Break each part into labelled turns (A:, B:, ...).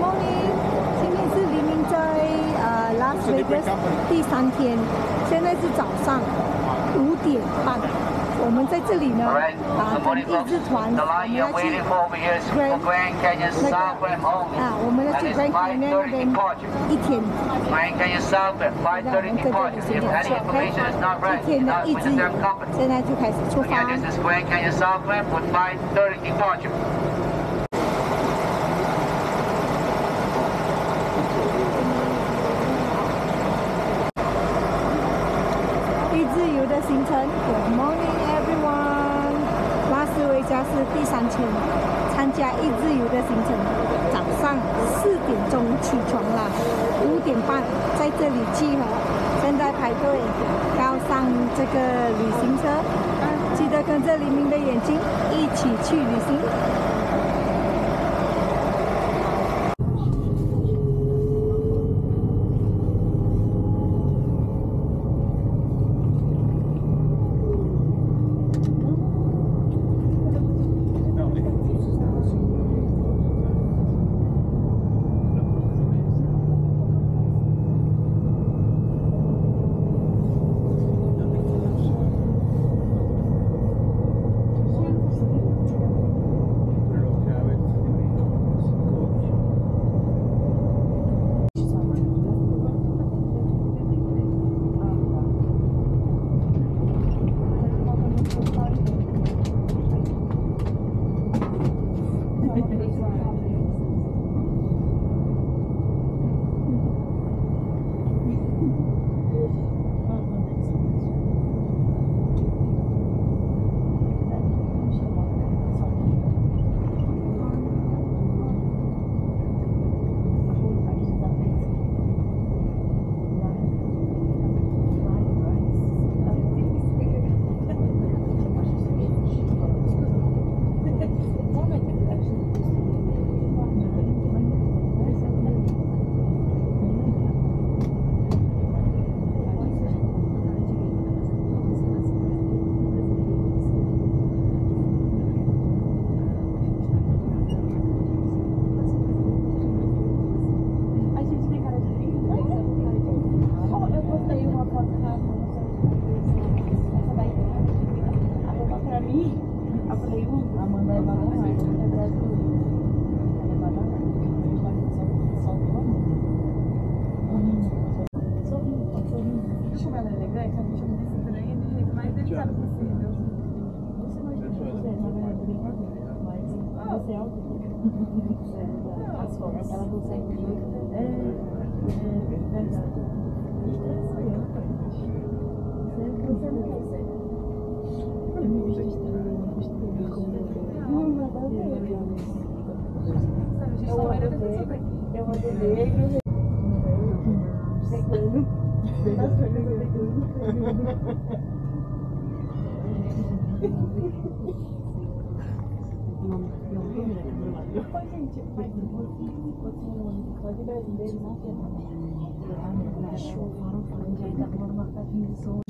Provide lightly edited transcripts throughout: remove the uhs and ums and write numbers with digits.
A: morning， 今天是黎明在拉斯维加斯第3天，现在是早上5点半。我们在这里呢，跟一日团，我们要去我们要去 Grand Canyon 那边1天。
B: Grand Canyon South at 5:30 departure. If any information is not right, do not visit their company.
A: 现在就开始出发。
B: Again, this is Grand Canyon Southland with 5:30 departure.
A: 一日游的行程 ，Good morning everyone。拉斯维加斯第3天，参加一日游的行程。早上4点钟起床啦，5点半在这里集合。现在排队要上这个旅行车，记得跟着黎明的眼睛一起去旅行。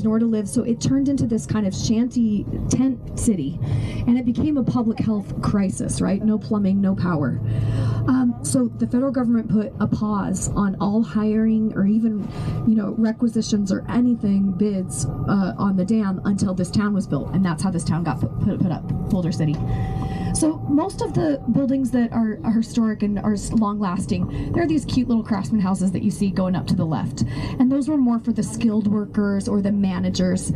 C: Nor to live, so it turned into this kind of shanty tent city, and it became a public health crisis, right? No plumbing, no power. So the federal government put a pause on all hiring or even, requisitions or anything, bids on the dam until this town was built, and that's how this town got put up, Boulder City. So most of the buildings that are historic and are long-lasting, they're these cute little craftsman houses that you see going up to the left. And those were more for the skilled workers or the managers.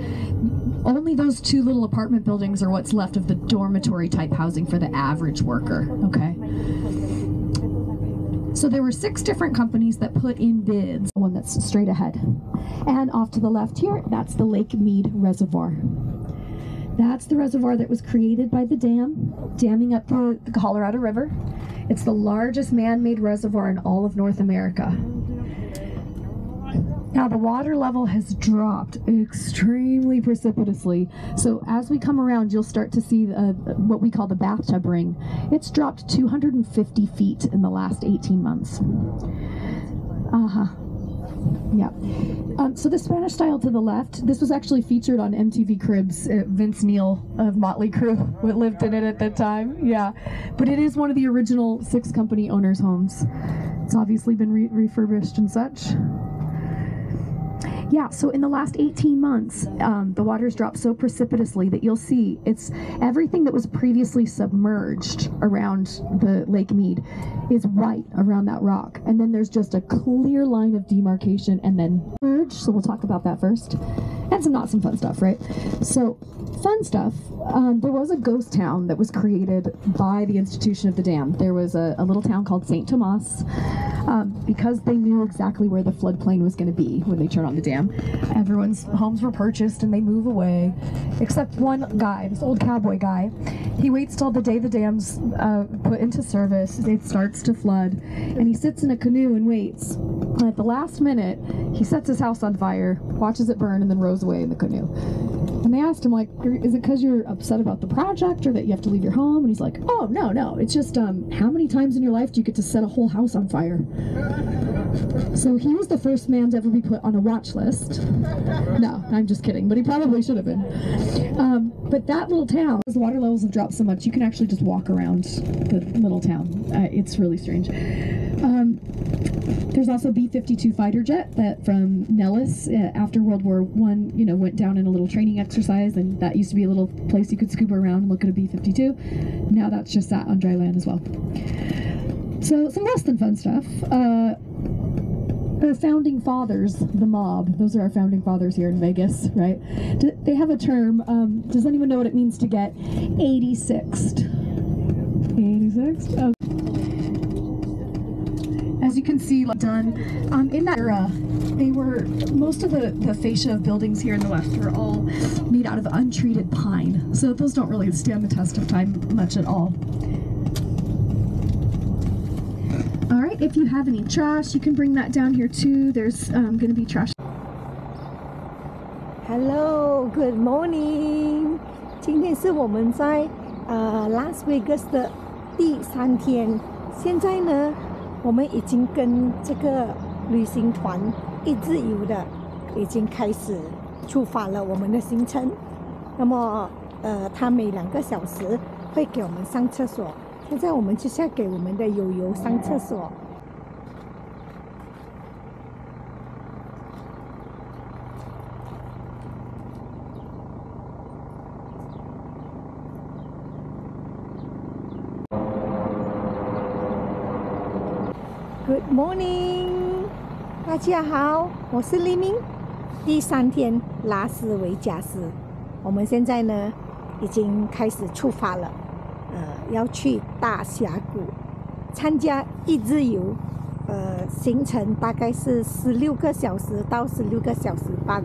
C: Only those 2 little apartment buildings are what's left of the dormitory type housing for the average worker, okay? So there were 6 different companies that put in bids. One that's straight ahead. And off to the left here, that's the Lake Mead Reservoir. That's the reservoir that was created by the dam, damming up the Colorado River. It's the largest man-made reservoir in all of North America. Now the water level has dropped extremely precipitously. So as we come around, you'll start to see what we call the bathtub ring. It's dropped 250 feet in the last 18 months. Yeah. So the Spanish style to the left, this was actually featured on MTV Cribs. Vince Neil of Motley Crue lived in it at that time. Yeah. But it is one of the original 6 company owners' homes. It's obviously been refurbished and such. Yeah, so in the last 18 months, the water's dropped so precipitously that you'll see it's everything that was previously submerged around the Lake Mead is white around that rock. And then there's just a clear line of demarcation and then merge. So we'll talk about that first. And some fun stuff, right? So fun stuff. There was a ghost town that was created by the institution of the dam. There was a little town called St. Tomas. Because they knew exactly where the floodplain was going to be when they turn on the dam. Everyone's homes were purchased and they move away, except one guy, this old cowboy guy. He waits till the day the dam's put into service, it starts to flood, and he sits in a canoe and waits. And at the last minute, he sets his house on fire, watches it burn, and then rows away in the canoe. And they asked him, like, is it because you're upset about the project or that you have to leave your home? And he's like, oh, no. It's just, how many times in your life do you get to set a whole house on fire? So he was the first man to ever be put on a watch list. No, I'm just kidding, but he probably should have been. But that little town, the water levels have dropped so much, you can actually just walk around the little town. It's really strange. There's also B-52 fighter jet that from Nellis after World War I, went down in a little training exercise, and that used to be a little place you could scuba around and look at a B-52. Now that's just sat on dry land as well. So some less than fun stuff. Our founding fathers, the mob, those are our founding fathers here in Vegas, right? They have a term. Does anyone know what it means to get 86'd? 86'd? Okay. As you can see, done in that era, they were most of the fascia of buildings here in the West were all made out of untreated pine, so those don't really stand the test of time much at all. All right, if you have any trash, you can bring that down here too. There's going to be trash.
A: Hello, good morning. 今天是我们在拉斯维加斯的第3天。现在呢，我们已经跟这个旅行团一日游的已经开始出发了我们的行程。那么他每2个小时会给我们上厕所。现在我们就下给我们的友友上厕所。Good morning， 大家好，我是黎明。第3天拉斯维加斯，我们现在呢已经开始出发了。要去大峡谷参加一日游，行程大概是16个小时到16个小时半。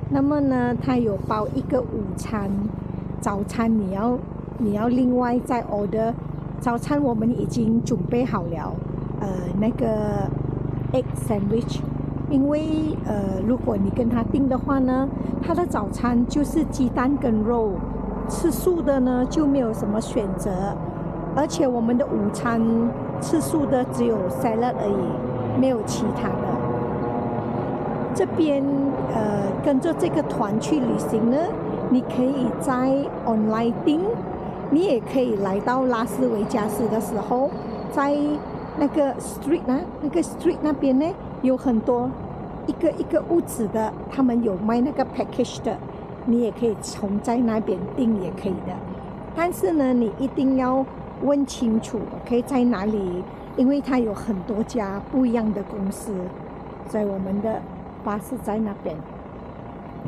A: 那么呢，它有包一个午餐，早餐你要另外再 order。早餐我们已经准备好了，那个 egg sandwich。因为如果你跟他订的话呢，他的早餐就是鸡蛋跟肉。吃素的呢就没有什么选择，而且我们的午餐吃素的只有 salad 而已，没有其他的。这边跟着这个团去旅行呢，你可以在 online 订，你也可以来到拉斯维加斯的时候，在那个 street 呢，那个 street 那边呢有很多一个屋子的，他们有卖那个 package 的。你也可以从在那边订也可以的，但是呢，你一定要问清楚 ，OK， 在哪里？因为它有很多家不一样的公司，所以我们的巴士在那边。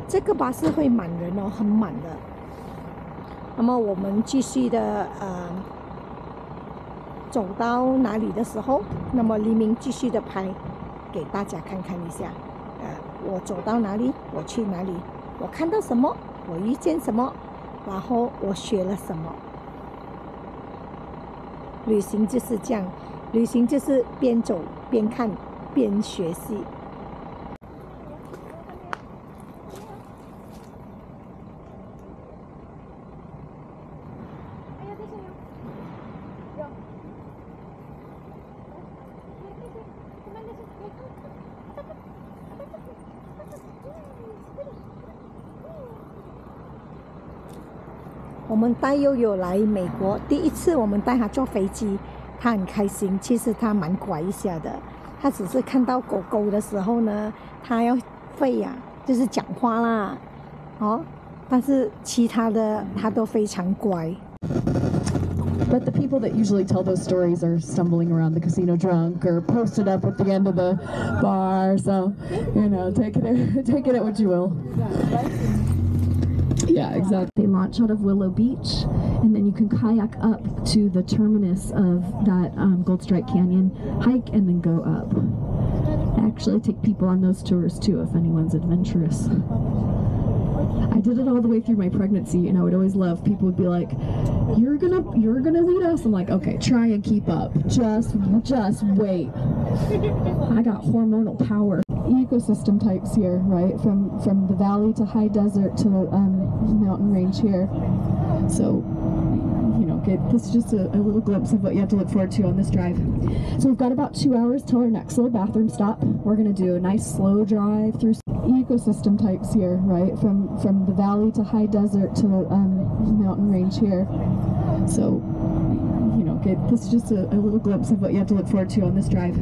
A: 这个巴士会满人哦，很满的。那么我们继续的走到哪里的时候，那么黎明继续的拍给大家看看一下。我走到哪里，我去哪里。我看到什么，我遇见什么，然后我学了什么。旅行就是这样，旅行就是边走边看边学习。我们带悠悠来美国，第一次我们带他坐飞机，他很开心。其实他蛮乖一下的，他只是看到狗狗的时候呢，他要吠呀，就是讲话啦，但是其他的他都非常乖。
C: But the people that usually tell those stories are stumbling around the casino drunk or posted up at the end of the bar. So, take it at what you will. Yeah, exactly. They launch out of Willow Beach, and then you can kayak up to the terminus of that Gold Strike Canyon, hike, and then go up. I actually take people on those tours too if anyone's adventurous. I did it all the way through my pregnancy, and I would always love people would be like, "You're gonna lead us." I'm like, "Okay, try and keep up. Just wait." I got hormonal power. Ecosystem types here, right? From the valley to high desert to mountain range here. So, this is just a little glimpse of what you have to look forward to on this drive. So we've got about 2 hours till our next little bathroom stop. We're gonna do a nice slow drive through ecosystem types here, right? From the valley to high desert to mountain range here. So, this is just a little glimpse of what you have to look forward to on this drive.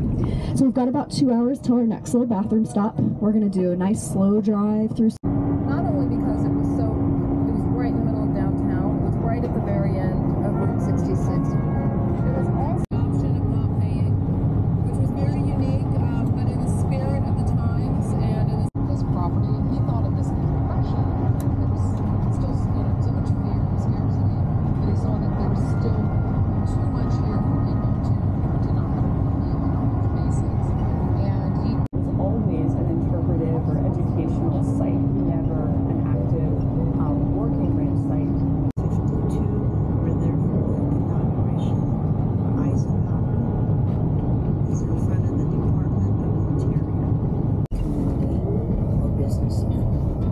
C: So we've got about 2 hours till our next little bathroom stop. We're gonna do a nice slow drive through.
D: Not only because it was right in the middle of downtown, it was right at the very end of Route 66. It was also the option of not paying, which was very unique, but in the spirit of the times and in this property, he thought of this as depression. There was still, so much fear and scarcity, but he saw that there was still too much here for people to not meet basics. And he
E: was always an interpretive or educational site, never an active working range site.
F: 52 were there for the inauguration. Eisenhower is in front of the Department of Interior. Community or businessmen.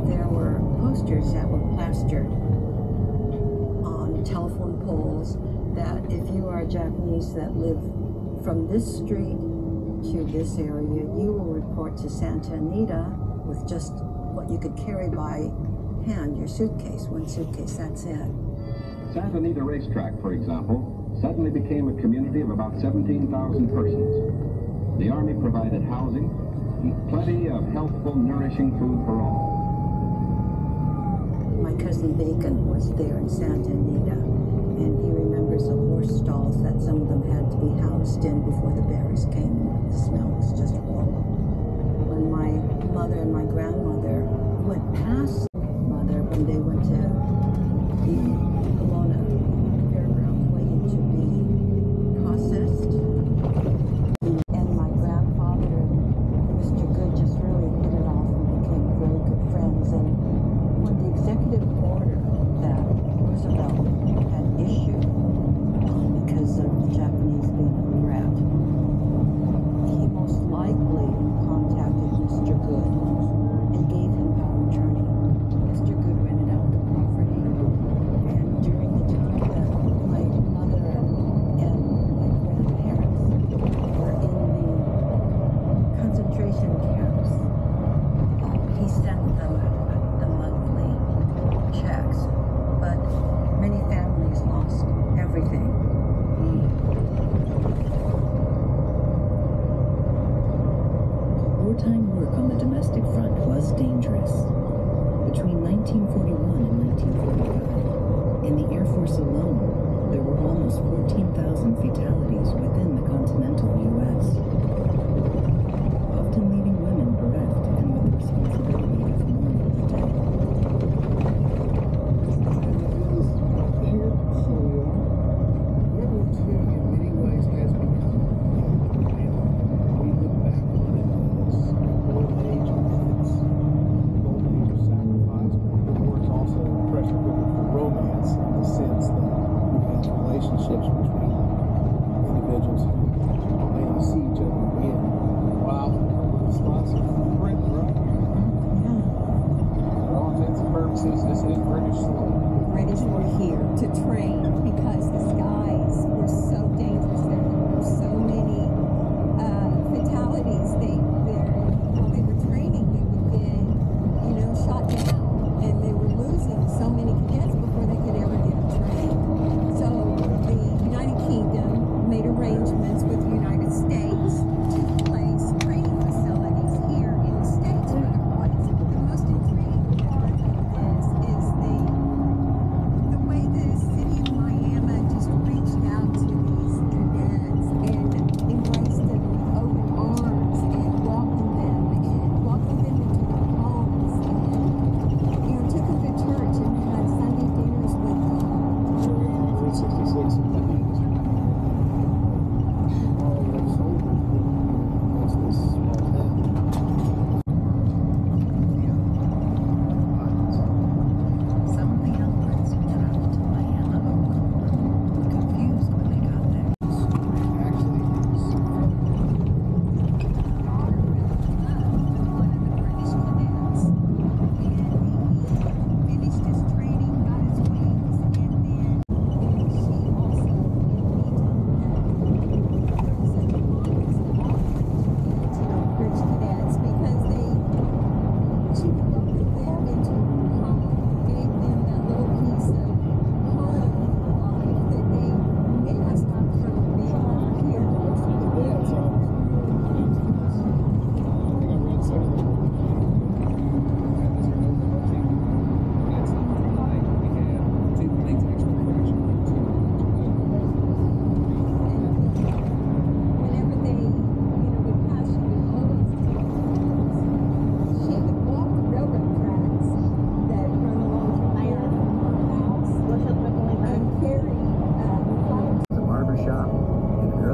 F: There were posters that were plastered on telephone poles that if you are Japanese that live from this street to this area, you will report to Santa Anita with just what you could carry by hand, your suitcase, one suitcase, that's it.
G: Santa Anita Racetrack, for example, suddenly became a community of about 17,000 persons. The Army provided housing and plenty of healthful, nourishing food for all.
F: My cousin Bacon was there in Santa Anita, and he remembers the horse stalls that some of them had to be housed in before the bears came. The smell was just horrible. When my mother and my grandmother went past mother when they went to the Kelowna Fairgrounds waiting to be processed, and my grandfather and Mr. Good just really hit it off and became really good friends. And when the executive order that Roosevelt had issued because of the Japanese being a threat, he most likely contacted Mr. Good and gave him power of attorney. Mr. Good rented out the property, and during the time that my mother and my grandparents were in the concentration camps, he sent them the monthly checks, but many families lost everything. Wartime work on the domestic front was dangerous. Between 1941 and 1945, in the Air Force alone, there were almost 14,000 fatalities within the continental U.S., often leaving women bereft and with the responsibility of mourning the dead.
H: World War II in many ways has become we look back on it as golden age of methods, golden age of sacrifice, but the war is also a pressure cooker for romance in the sense that we have relationships between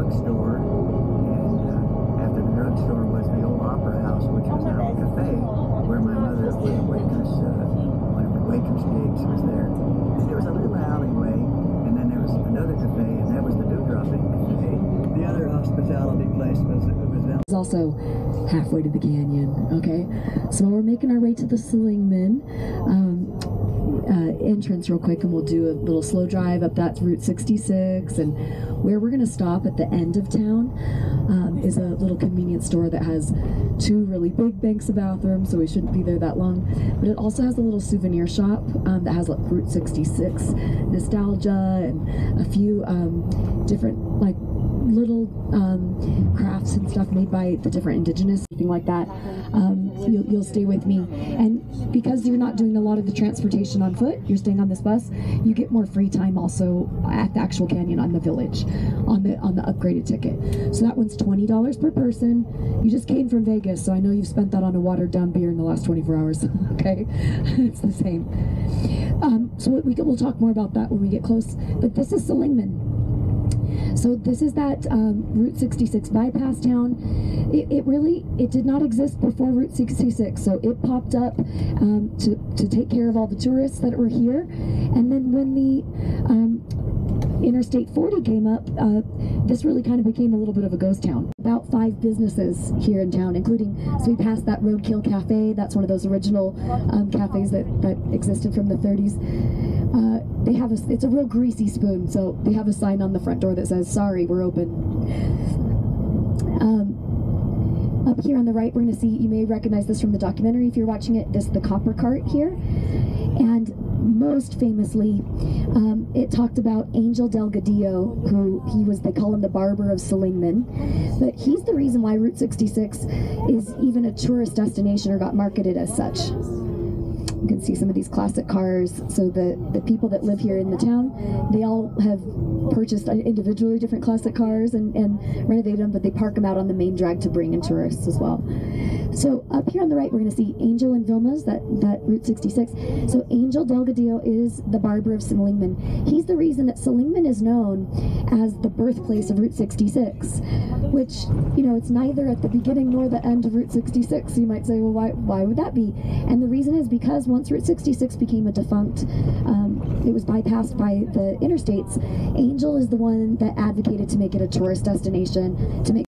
I: drugstore, and after the drugstore was the old Opera House, which was now a cafe, where my mother was a waitress. One of her waitress gigs was there. And there was a little alleyway, and then there was another cafe, and that was the Dewdropping Cafe. The other hospitality place was down.
C: It's also halfway to the canyon. Okay, so we're making our way to the Seligman entrance real quick, and we'll do a little slow drive up that Route 66, and where we're going to stop at the end of town is a little convenience store that has 2 really big banks of bathrooms, so we shouldn't be there that long. But it also has a little souvenir shop that has like Route 66 nostalgia and a few different like little crafts and stuff made by the different indigenous, anything like that. You'll stay with me, and because you're not doing a lot of the transportation on foot, you're staying on this bus, you get more free time also at the actual canyon on the village on the upgraded ticket. So that one's $20 per person. You just came from Vegas, so I know you've spent that on a watered down beer in the last 24 hours. Okay, it's the same. So we'll talk more about that when we get close, but this is Seligman. So this is that Route 66 bypass town. It did not exist before Route 66, so it popped up to take care of all the tourists that were here. And then when the Interstate 40 came up, this really kind of became a little bit of a ghost town. About 5 businesses here in town, including, so we passed that Roadkill Cafe. That's one of those original cafes that existed from the 30s. It's a real greasy spoon, so they have a sign on the front door that says, "Sorry, we're open." Up here on the right, we're going to see, you may recognize this from the documentary if you're watching it, this is the Copper Cart here. And most famously, it talked about Angel Delgadillo, they call him the barber of Seligman, but he's the reason why Route 66 is even a tourist destination or got marketed as such. You can see some of these classic cars. So the people that live here in the town, they all have purchased individually different classic cars and renovated them, but they park them out on the main drag to bring in tourists as well. So up here on the right, we're going to see Angel and Vilma's, that Route 66. So Angel Delgadillo is the barber of Seligman. He's the reason that Seligman is known as the birthplace of Route 66, which, it's neither at the beginning nor the end of Route 66. You might say, well, why would that be? And the reason is because once Route 66 became a defunct, it was bypassed by the interstates, Angel is the one that advocated to make it a tourist destination, to make